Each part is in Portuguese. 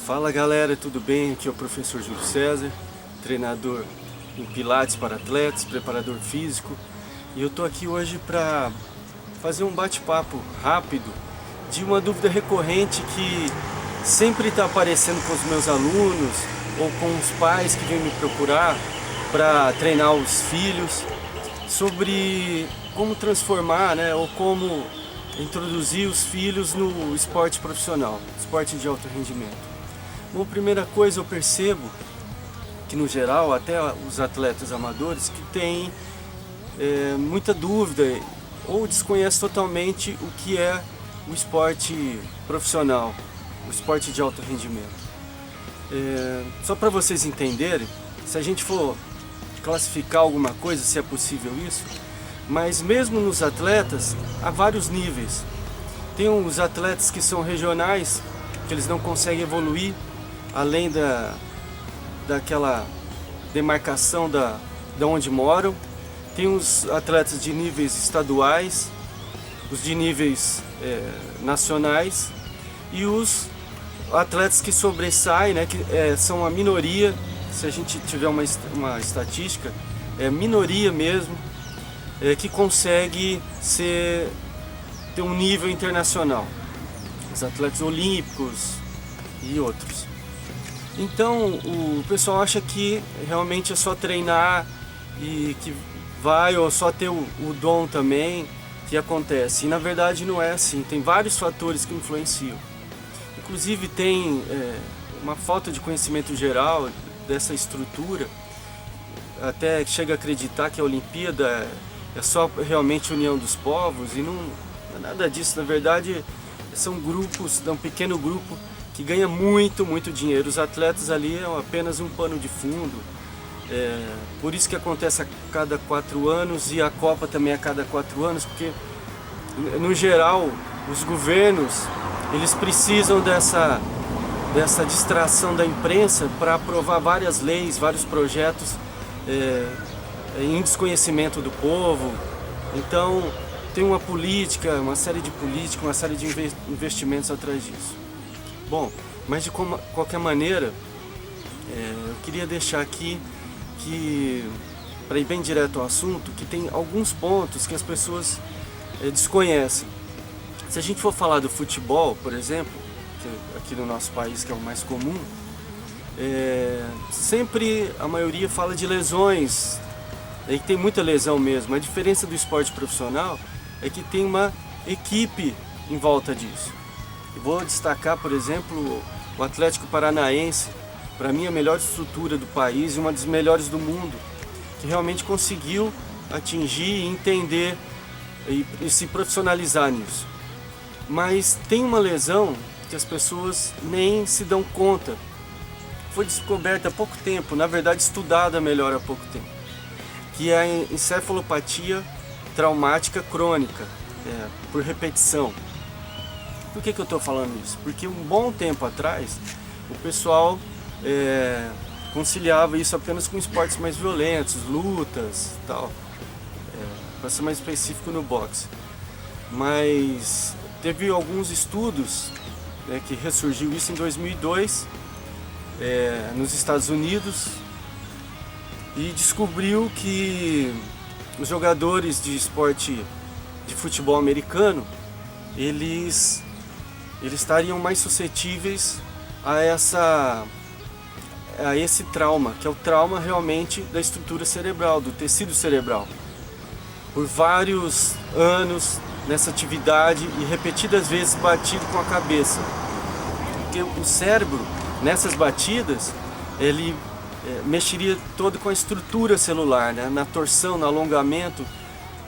Fala galera, tudo bem? Aqui é o professor Júlio César, treinador em Pilates para atletas, preparador físico, e eu tô aqui hoje para fazer um bate-papo rápido de uma dúvida recorrente que sempre está aparecendo com os meus alunos ou com os pais que vêm me procurar para treinar os filhos, sobre como transformar, ou como introduzir os filhos no esporte profissional, esporte de alto rendimento. Bom, primeira coisa, eu percebo que no geral, até os atletas amadores que têm muita dúvida ou desconhecem totalmente o que é o esporte profissional, o esporte de alto rendimento. Só para vocês entenderem, se a gente for classificar alguma coisa, se é possível isso, mas mesmo nos atletas há vários níveis. Tem os atletas que são regionais, que eles não conseguem evoluir além daquela demarcação da onde moram. Tem os atletas de níveis estaduais, os de níveis nacionais e os atletas que sobressaem, que são a minoria. Se a gente tiver uma estatística, é minoria mesmo, que consegue ter um nível internacional, os atletas olímpicos e outros. Então o pessoal acha que realmente é só treinar e que vai, ou só ter o dom também que acontece. E na verdade não é assim, tem vários fatores que influenciam. Inclusive tem uma falta de conhecimento geral dessa estrutura, até chega a acreditar que a Olimpíada é só realmente união dos povos, e não é nada disso. Na verdade são grupos, um pequeno grupo que ganha muito dinheiro. Os atletas ali é apenas um pano de fundo. Por isso que acontece a cada 4 anos, e a Copa também a cada 4 anos, porque no geral os governos eles precisam dessa distração da imprensa para aprovar várias leis, vários projetos em desconhecimento do povo. Então tem uma política, uma série de políticas, uma série de investimentos atrás disso. Bom, mas de qualquer maneira, eu queria deixar aqui que, para ir bem direto ao assunto, que tem alguns pontos que as pessoas desconhecem. Se a gente for falar do futebol, por exemplo, que aqui no nosso país, que é o mais comum, sempre a maioria fala de lesões, e tem muita lesão mesmo. A diferença do esporte profissional é que tem uma equipe em volta disso. Eu vou destacar, por exemplo, o Atlético Paranaense, para mim a melhor estrutura do país e uma das melhores do mundo, que realmente conseguiu atingir, entender e se profissionalizar nisso. Mas tem uma lesão que as pessoas nem se dão conta. Foi descoberta há pouco tempo, na verdade estudada melhor há pouco tempo, que é a encefalopatia traumática crônica, por repetição. Por que eu estou falando isso? Porque um bom tempo atrás o pessoal conciliava isso apenas com esportes mais violentos, lutas e tal, para ser mais específico no boxe. Mas teve alguns estudos que ressurgiu isso em 2002 nos Estados Unidos, e descobriu que os jogadores de esporte de futebol americano eles estariam mais suscetíveis a esse trauma, que é o trauma realmente da estrutura cerebral, do tecido cerebral. Por vários anos nessa atividade e repetidas vezes batido com a cabeça. Porque o cérebro, nessas batidas, ele mexeria todo com a estrutura celular, na torção, no alongamento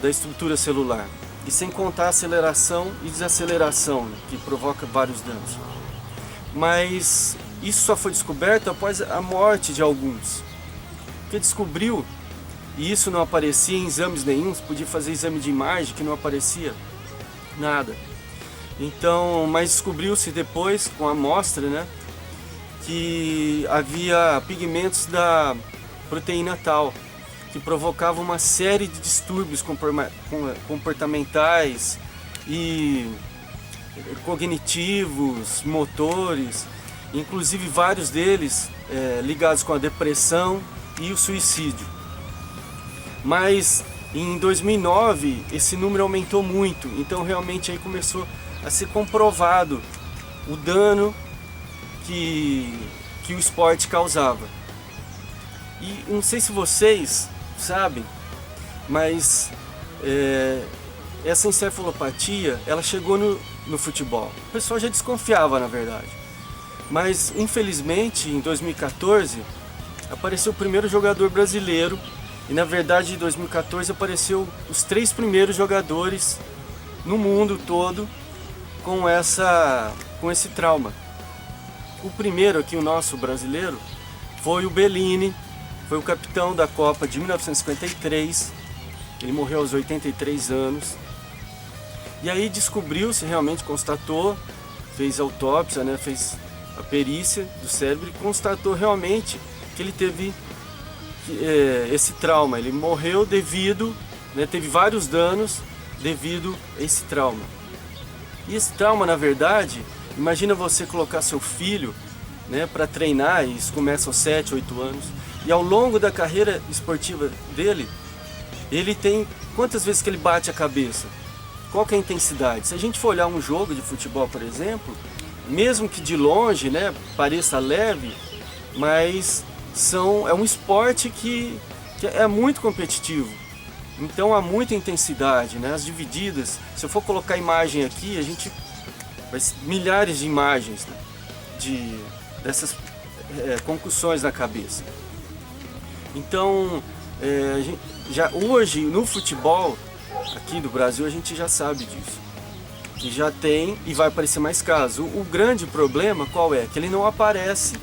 da estrutura celular. E sem contar a aceleração e desaceleração, que provoca vários danos. Mas isso só foi descoberto após a morte de alguns. Porque descobriu, e isso não aparecia em exames nenhum, você podia fazer exame de imagem que não aparecia nada. Então, mas descobriu-se depois, com a amostra, que havia pigmentos da proteína tal, que provocava uma série de distúrbios comportamentais e cognitivos, motores, inclusive vários deles ligados com a depressão e o suicídio. Mas em 2009 esse número aumentou muito, então realmente aí começou a ser comprovado o dano que o esporte causava. E não sei se vocês sabem, mas essa encefalopatia ela chegou no futebol. O pessoal já desconfiava, na verdade. Mas infelizmente em 2014 apareceu o primeiro jogador brasileiro. E na verdade em 2014 apareceu os 3 primeiros jogadores no mundo todo com esse trauma. O primeiro aqui, o nosso brasileiro, foi o Bellini, foi o capitão da Copa de 1953, ele morreu aos 83 anos. E aí descobriu-se, realmente constatou, fez autópsia, né, fez a perícia do cérebro e constatou realmente que ele teve esse trauma. Ele morreu devido, né, teve vários danos devido a esse trauma. E esse trauma, na verdade, imagina você colocar seu filho, né, para treinar, e isso começa aos 7, 8 anos, e ao longo da carreira esportiva dele, ele tem quantas vezes que ele bate a cabeça? Qual que é a intensidade? Se a gente for olhar um jogo de futebol, por exemplo, mesmo que de longe, né, pareça leve, mas é um esporte que é muito competitivo. Então há muita intensidade, né? As divididas, se eu for colocar a imagem aqui, a gente vai milhares de imagens, né, dessas concussões na cabeça. Então, já hoje no futebol aqui do Brasil a gente já sabe disso, que já tem e vai aparecer mais casos. O grande problema qual é? Que ele não aparece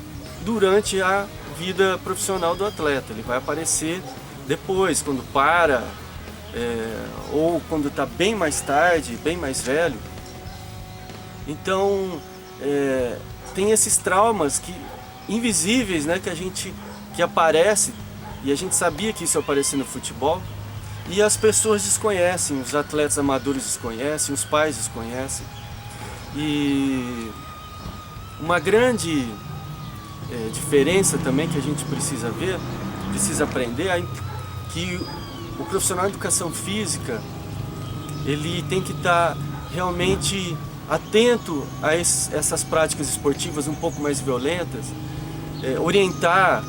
durante a vida profissional do atleta, ele vai aparecer depois, quando para, ou quando está bem mais tarde, bem mais velho. Então tem esses traumas invisíveis, né, que aparece, e a gente sabia que isso aparecia no futebol, e as pessoas desconhecem, os atletas amadores desconhecem, os pais desconhecem. E uma grande diferença também que a gente precisa ver, precisa aprender, é que o profissional de educação física ele tem que estar realmente atento a essas práticas esportivas um pouco mais violentas, orientar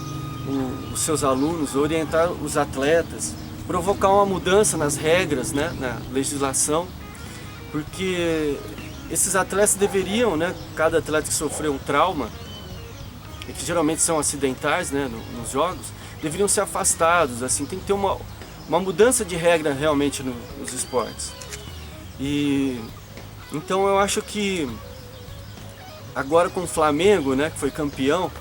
os seus alunos, orientar os atletas, provocar uma mudança nas regras, né, na legislação, porque esses atletas deveriam, né, cada atleta que sofreu um trauma, e que geralmente são acidentais, né, nos jogos, deveriam ser afastados. Assim, tem que ter uma mudança de regra realmente nos esportes. E então eu acho que agora com o Flamengo, né, que foi campeão,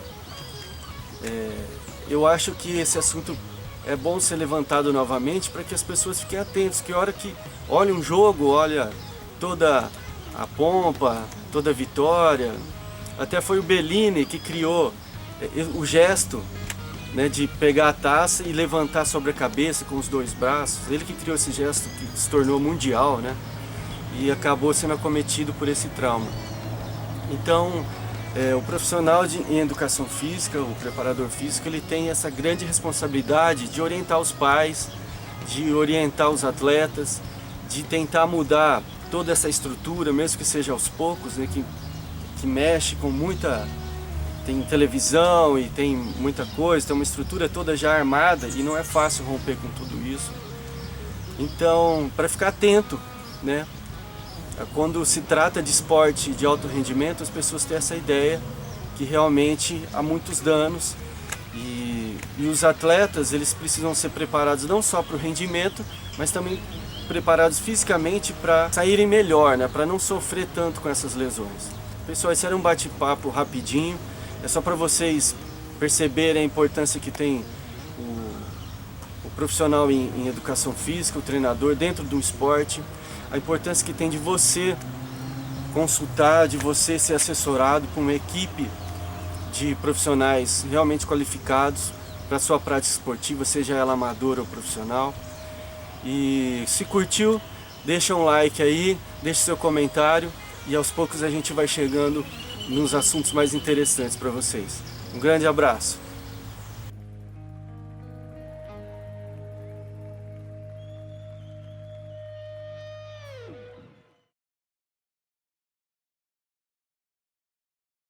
eu acho que esse assunto é bom ser levantado novamente para que as pessoas fiquem atentas, que a hora que olha um jogo, olha toda a pompa, toda a vitória. Até foi o Bellini que criou o gesto, né, de pegar a taça e levantar sobre a cabeça com os 2 braços. Ele que criou esse gesto que se tornou mundial, né, e acabou sendo acometido por esse trauma. Então, o profissional em educação física, o preparador físico, ele tem essa grande responsabilidade de orientar os pais, de orientar os atletas, de tentar mudar toda essa estrutura, mesmo que seja aos poucos, né, que mexe com tem televisão e tem muita coisa, tem uma estrutura toda já armada e não é fácil romper com tudo isso. Então, para ficar atento, né, quando se trata de esporte de alto rendimento, as pessoas têm essa ideia que realmente há muitos danos e os atletas eles precisam ser preparados não só para o rendimento, mas também preparados fisicamente para saírem melhor, né, para não sofrer tanto com essas lesões. Pessoal, esse era um bate-papo rapidinho, é só para vocês perceberem a importância que tem o profissional em educação física, o treinador dentro do esporte, a importância que tem de você consultar, de você ser assessorado por uma equipe de profissionais realmente qualificados para a sua prática esportiva, seja ela amadora ou profissional. E se curtiu, deixa um like aí, deixa seu comentário e aos poucos a gente vai chegando nos assuntos mais interessantes para vocês. Um grande abraço!